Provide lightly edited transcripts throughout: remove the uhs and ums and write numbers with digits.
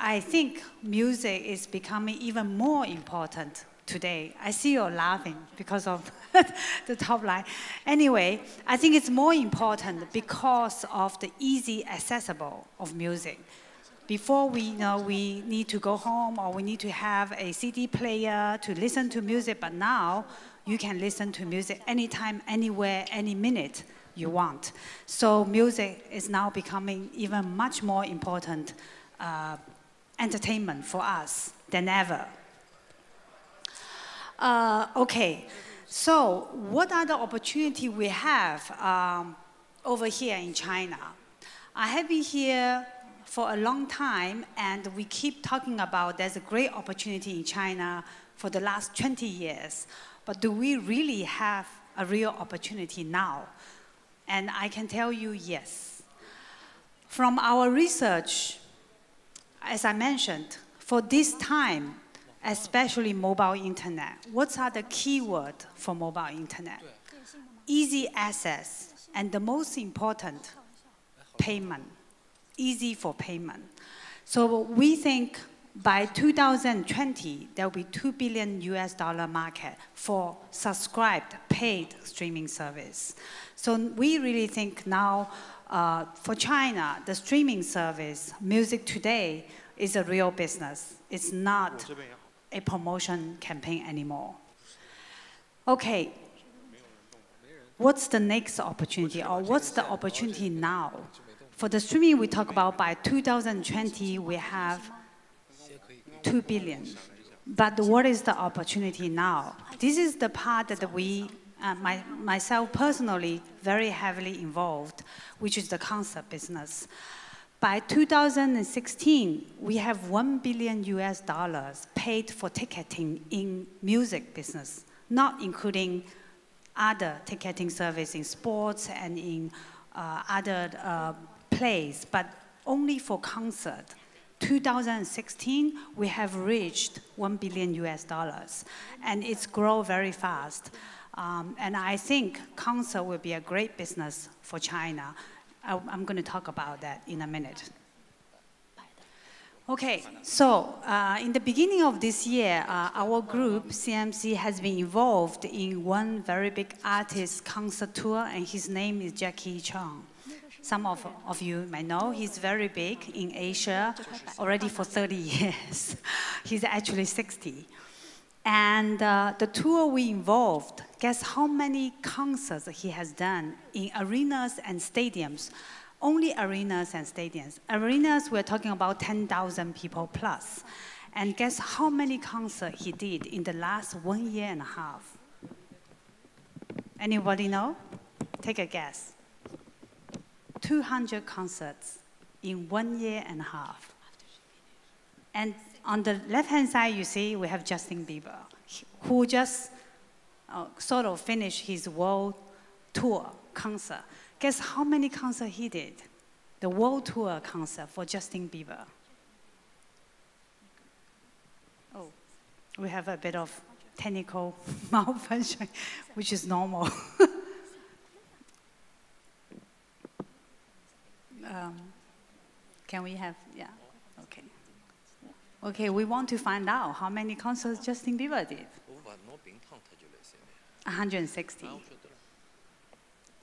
I think music is becoming even more important today. I see you're laughing because of the top line. Anyway, I think it's more important because of the easy accessible of music. Before we need to go home or we need to have a CD player to listen to music, but now you can listen to music anytime, anywhere, any minute you want. So music is now becoming even much more important entertainment for us than ever. Okay, so what are the opportunities we have over here in China? I have been here for a long time, and we keep talking about there's a great opportunity in China for the last 20 years. But do we really have a real opportunity now? And I can tell you yes. From our research, as I mentioned, for this time, especially mobile internet, what are the keywords for mobile internet? Easy access, and the most important, payment. Easy for payment. So we think by 2020, there will be $2 billion market for subscribed, paid streaming service. So we really think now for China, the streaming service, music today, is a real business. It's not a promotion campaign anymore. Okay, what's the next opportunity, or what's the opportunity now? For the streaming, we talk about by 2020, we have 2 billion. But what is the opportunity now? This is the part that we, myself personally, very heavily involved, which is the concert business. By 2016, we have $1 billion paid for ticketing in music business, not including other ticketing service in sports and in other plays, but only for concert. 2016, we have reached $1 billion, and it's grown very fast. And I think concert will be a great business for China. I'm going to talk about that in a minute. Okay, so in the beginning of this year, our group, CMC, has been involved in one very big artist concert tour, and his name is Jacky Cheung. Some of you may know he's very big in Asia, already for 30 years. He's actually 60. And the tour we involved, guess how many concerts he has done in arenas and stadiums? Only arenas and stadiums. Arenas, we're talking about 10,000 people plus. And guess how many concerts he did in the last 1.5 years? Anybody know? Take a guess. 200 concerts in 1.5 years. And on the left-hand side, you see we have Justin Bieber, who just sort of finished his world tour concert. Guess how many concerts he did? The world tour concert for Justin Bieber. Oh, we have a bit of technical malfunction, which is normal. Can we have, yeah, okay. Okay, we want to find out how many concerts Justin Bieber did. 160.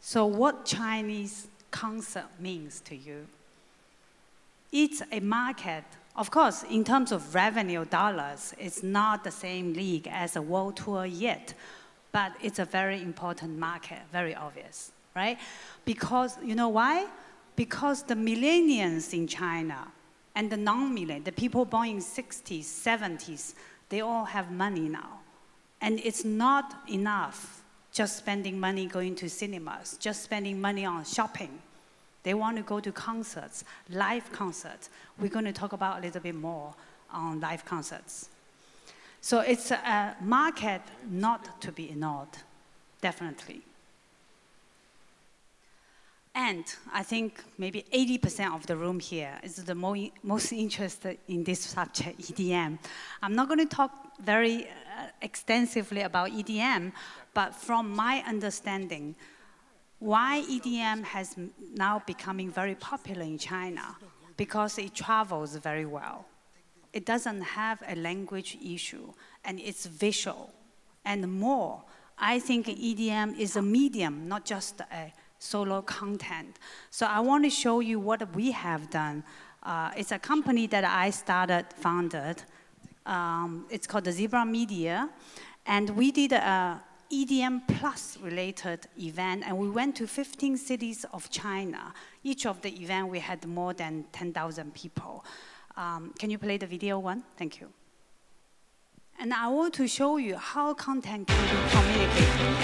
So what Chinese concert means to you? It's a market, of course, in terms of revenue dollars, it's not the same league as a world tour yet, but it's a very important market, very obvious, right? Because, you know why? Because the millennials in China and the non-millennials, the people born in 60s, 70s, they all have money now. And it's not enough just spending money going to cinemas, just spending money on shopping. They want to go to concerts, live concerts. We're going to talk about a little bit more on live concerts. So it's a market not to be ignored, definitely. And I think maybe 80% of the room here is the most interested in this subject, EDM. I'm not going to talk very extensively about EDM, but from my understanding, why EDM has now becoming very popular in China? Because it travels very well. it doesn't have a language issue, and it's visual. And more, I think EDM is a medium, not just a solo content. So I want to show you what we have done. It's a company that I founded. It's called the Zebra Media. And we did a EDM Plus related event, and we went to 15 cities of China. Each of the event, we had more than 10,000 people. Can you play the video one? Thank you. And I want to show you how content can be communicated.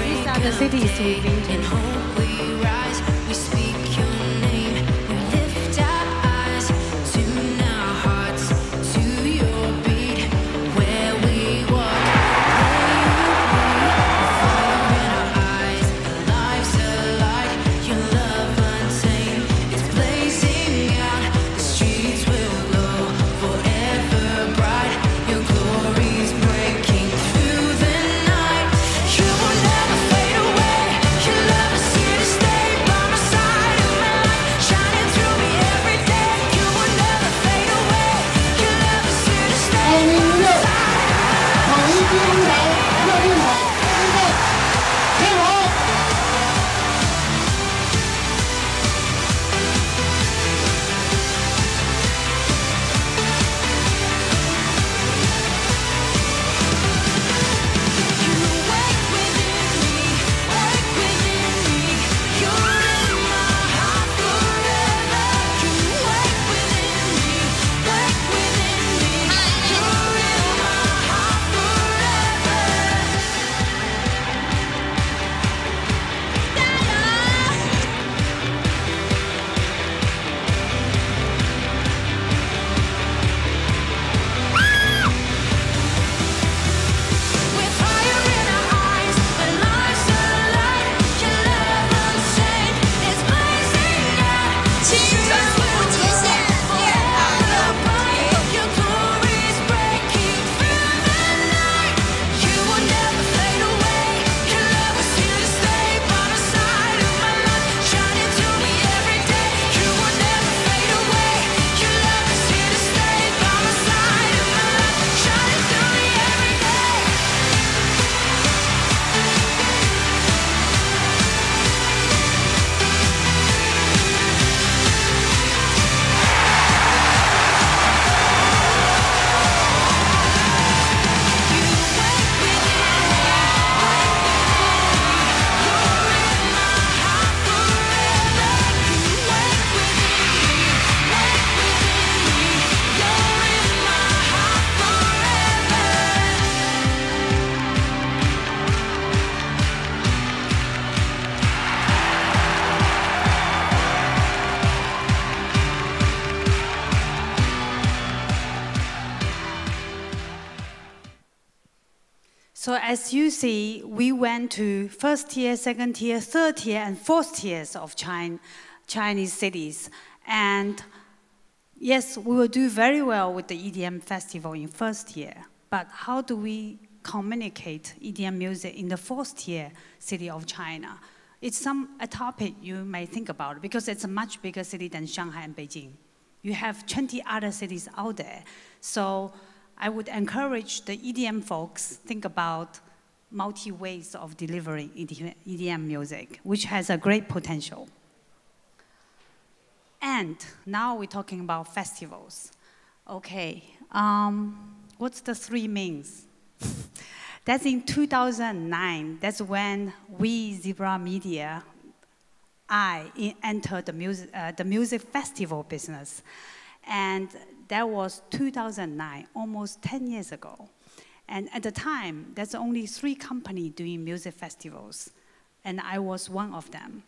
These are the cities we've been to. So as you see, we went to first tier, second tier, third tier, and fourth tiers of Chinese cities. And yes, we will do very well with the EDM festival in first tier. But how do we communicate EDM music in the fourth tier city of China? It's a topic you may think about because it's a much bigger city than Shanghai and Beijing. You have 20 other cities out there. So I would encourage the EDM folks think about multi-ways of delivering EDM music, which has a great potential. And now we're talking about festivals. Okay, what's the three means? That's in 2009. That's when we, Zebra Media, I entered the music festival business. And that was 2009, almost 10 years ago. And at the time, there's only 3 companies doing music festivals. And I was one of them.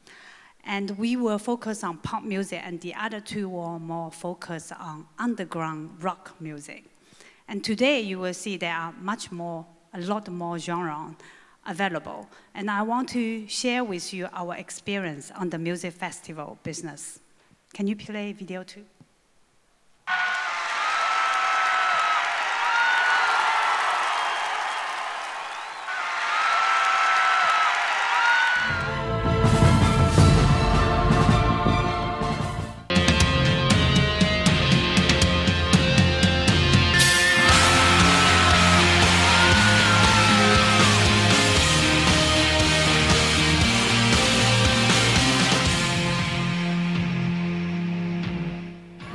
And we were focused on pop music, and the other 2 were more focused on underground rock music. And today, you will see there are a lot more genres available. And I want to share with you our experience on the music festival business. Can you play video 2?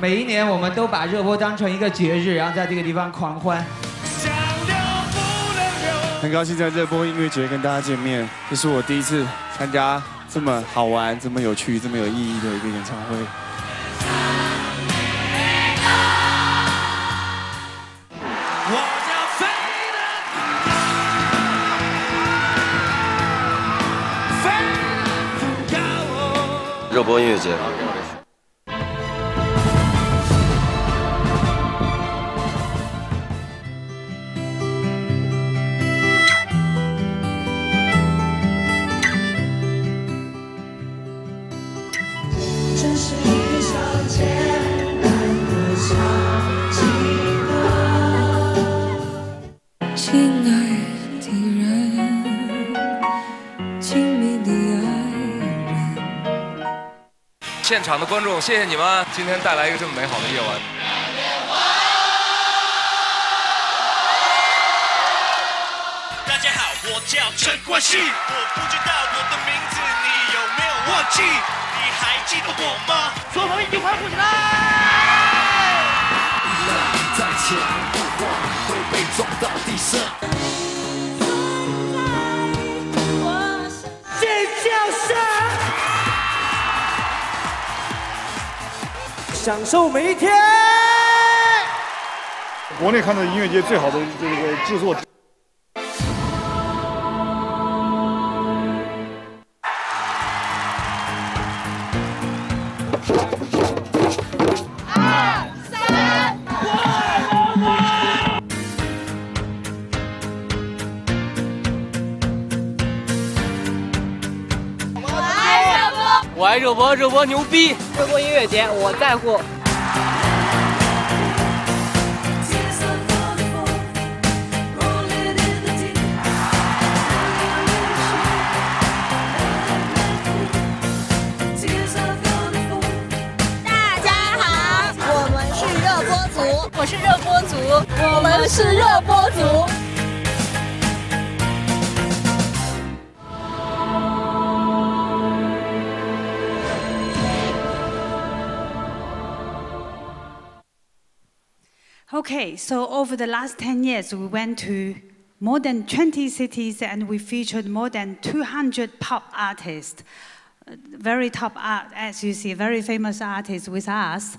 每一年我们都把热播当成一个节日，然后在这个地方狂欢。很高兴在热播音乐节跟大家见面，这是我第一次参加这么好玩、这么有趣、这么有意义的一个演唱会。热播音乐节。亲爱的人，亲密的爱人。现场的观众，谢谢你们今天带来一个这么美好的夜晚。大家好，我叫陈冠希，我不知道我的名字你有没有忘记？你还记得我吗？所有朋友一起欢呼起来！在前不晃，会被撞到地上。尖叫声！享受每一天。国内看到音乐节最好的这个制作。我爱热播，热播牛逼！热播音乐节，我在乎。大家好，我们是热播组，我是热播组，我们是热播组。Okay, so over the last 10 years, we went to more than 20 cities and we featured more than 200 pop artists, very top art, as you see, very famous artists with us.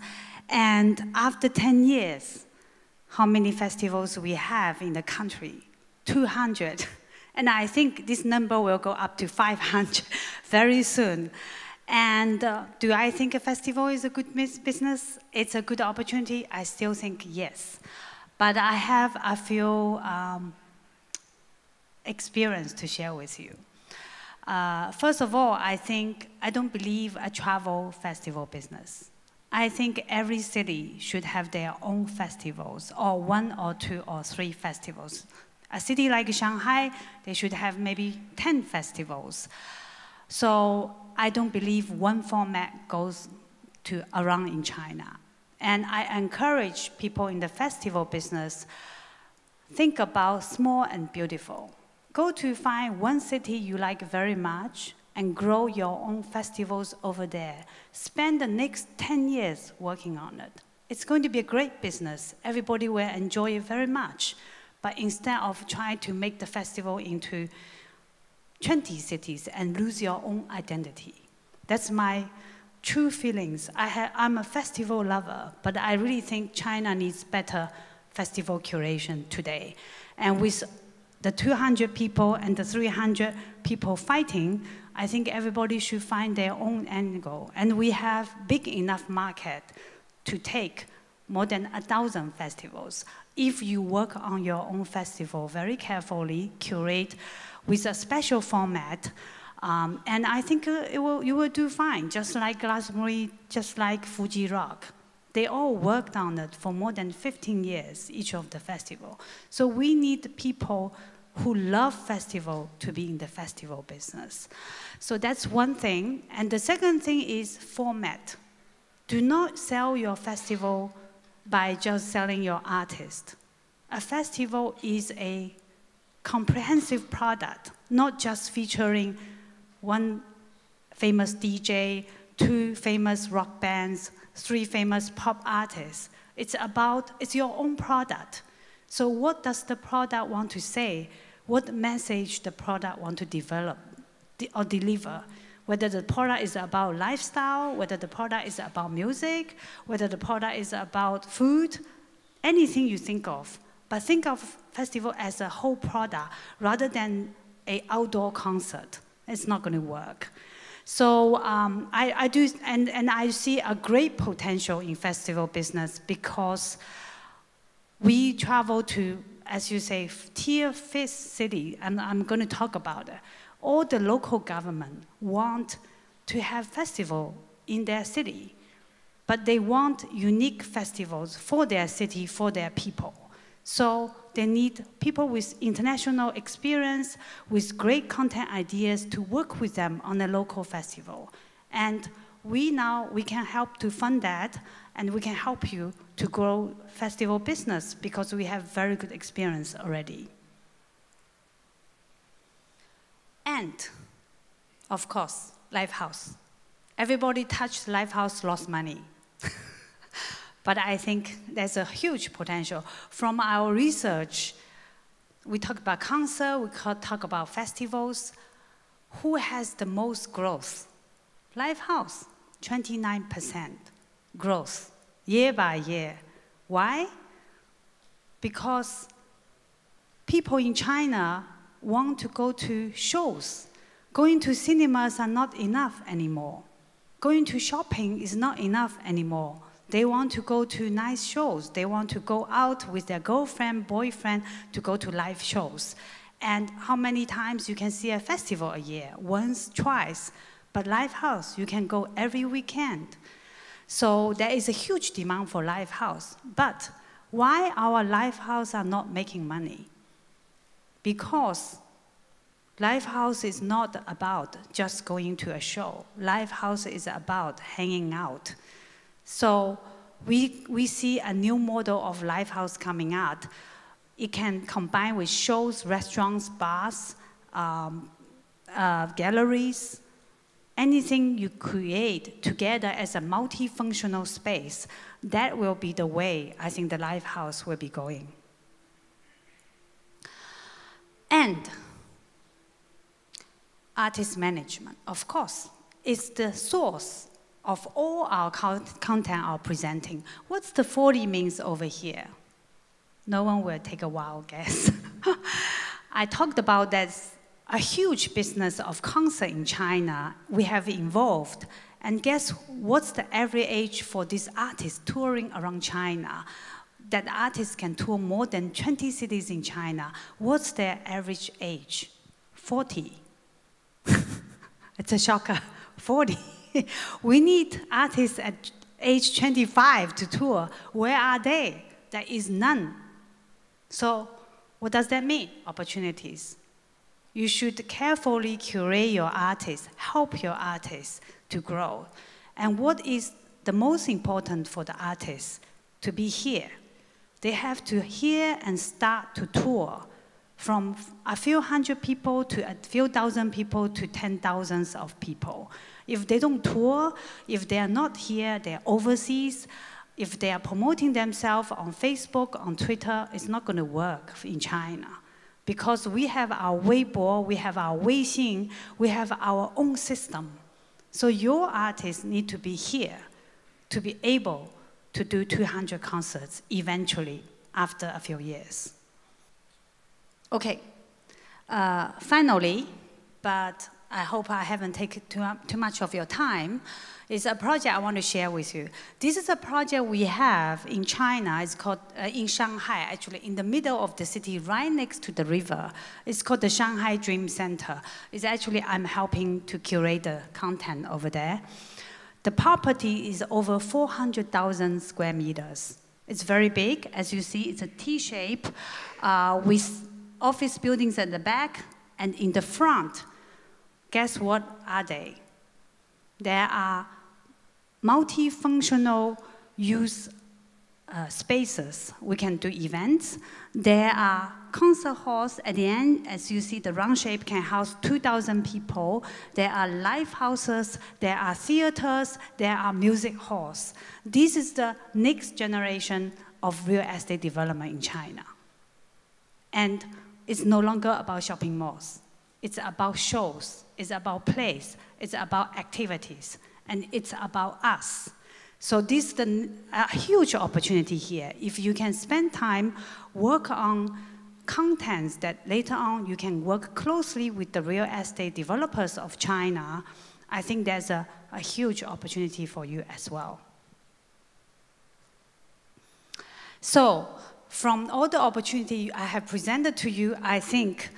And after 10 years, how many festivals we have in the country? 200. And I think this number will go up to 500 very soon. And do I think a festival is a good business? It's a good opportunity? I still think yes. But I have a few experience to share with you. First of all, I don't believe a travel festival business. I think every city should have their own festivals, or 1 or 2 or 3 festivals. A city like Shanghai, they should have maybe 10 festivals. So I don't believe one format goes around in China. And I encourage people in the festival business, think about small and beautiful. Go to find one city you like very much and grow your own festivals over there. Spend the next 10 years working on it. It's going to be a great business. Everybody will enjoy it very much. But instead of trying to make the festival into 20 cities and lose your own identity. That's my true feelings. I'm a festival lover, but I really think China needs better festival curation today. And with the 200 people and the 300 people fighting, I think everybody should find their own angle. And we have big enough market to take more than 1,000 festivals. If you work on your own festival very carefully, curate with a special format, and I think you will do fine, just like Glastonbury, just like Fuji Rock. They all worked on it for more than 15 years, each of the festival. So we need people who love festival to be in the festival business. So that's one thing. And the second thing is format. Do not sell your festival by just selling your artist. A festival is a comprehensive product, not just featuring one famous DJ, 2 famous rock bands, 3 famous pop artists. It's your own product. So what does the product want to say? What message the product want to develop or deliver? Whether the product is about lifestyle, whether the product is about music, whether the product is about food, anything you think of. But think of festival as a whole product rather than an outdoor concert. It's not going to work. So I see a great potential in festival business because we travel to, as you say, tier 5 city, and I'm going to talk about it. All the local government want to have festival in their city, but they want unique festivals for their city, for their people. So they need people with international experience, with great content ideas to work with them on a local festival. And we can help to fund that, and we can help you to grow festival business because we have very good experience already. And, of course, Lifehouse. Everybody touched Lifehouse lost money. But I think there's a huge potential. From our research, we talk about concert, we talk about festivals. Who has the most growth? Lifehouse, 29% growth, year by year. Why? Because people in China want to go to shows. Going to cinemas are not enough anymore. Going to shopping is not enough anymore. They want to go to nice shows. They want to go out with their girlfriend, boyfriend to go to live shows. And how many times you can see a festival a year? Once, twice. But Lifehouse, you can go every weekend. So there is a huge demand for Lifehouse. But why our Lifehouse are not making money? Because Lifehouse is not about just going to a show. Lifehouse is about hanging out. So we see a new model of Lifehouse coming out. It can combine with shows, restaurants, bars, galleries, anything you create together as a multifunctional space. That will be the way I think the Lifehouse will be going. And artist management, of course, is the source of all our content are presenting. What's the 40 means over here? No one will take a wild guess. I talked about that a huge business of concert in China we have involved. And guess what's the average age for these artists touring around China? That artists can tour more than 20 cities in China. What's their average age? 40. It's a shocker, 40. We need artists at age 25 to tour. Where are they? There is none. So what does that mean? Opportunities. You should carefully curate your artists, help your artists to grow. And what is the most important for the artists? To be here. They have to hear and start to tour from a few hundred people to a few thousand people to 10,000s of people. If they don't tour, if they are not here, they're overseas, if they are promoting themselves on Facebook, on Twitter, it's not going to work in China. Because we have our Weibo, we have our Weixin, we have our own system. So your artists need to be here to be able to do 200 concerts eventually after a few years. Okay, finally, but I hope I haven't taken too much of your time, is a project I want to share with you. This is a project we have in China. It's called, in Shanghai, actually, in the middle of the city, right next to the river. It's called the Shanghai Dream Center. It's actually, I'm helping to curate the content over there. The property is over 400,000 square meters. It's very big. As you see, it's a T-shape with office buildings at the back, and in the front, guess what are they? There are multifunctional use spaces. We can do events. There are concert halls at the end. As you see, the round shape can house 2,000 people. There are live houses. There are theaters. There are music halls. This is the next generation of real estate development in China. And it's no longer about shopping malls. It's about shows. It's about plays. It's about activities. And it's about us. So this is a huge opportunity here. If you can spend time, work on contents that later on you can work closely with the real estate developers of China, I think there's a huge opportunity for you as well. So from all the opportunity I have presented to you, I think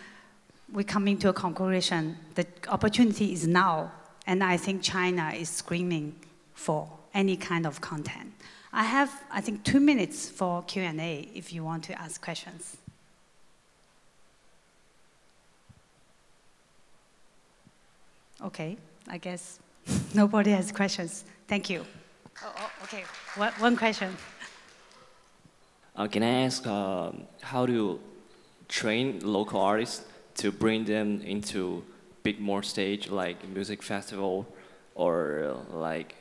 we're coming to a conclusion. The opportunity is now, and I think China is screaming for any kind of content. I have, I think, 2 minutes for Q&A if you want to ask questions. Okay, I guess nobody has questions. Thank you. Oh, okay, one question. Can I ask how do you train local artists to bring them into big more stage like music festival or like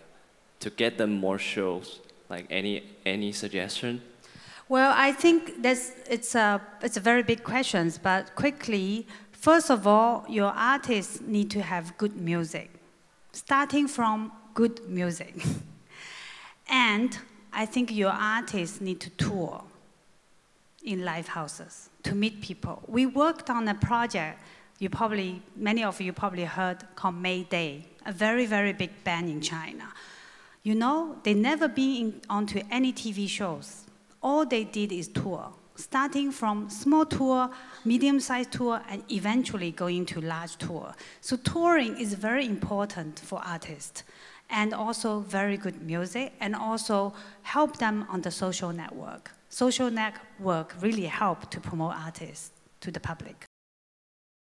to get them more shows? Like any suggestion? Well, I think it's a very big question, but quickly, first of all, your artists need to have good music, starting from good music. And I think your artists need to tour in live houses to meet people. We worked on a project, many of you probably heard, called May Day, a very, very big band in China. You know, they never been onto any TV shows. All they did is tour, starting from small tour, medium-sized tour, and eventually going to large tour. So touring is very important for artists, and also very good music, and also help them on the social network. Social network really help to promote artists to the public.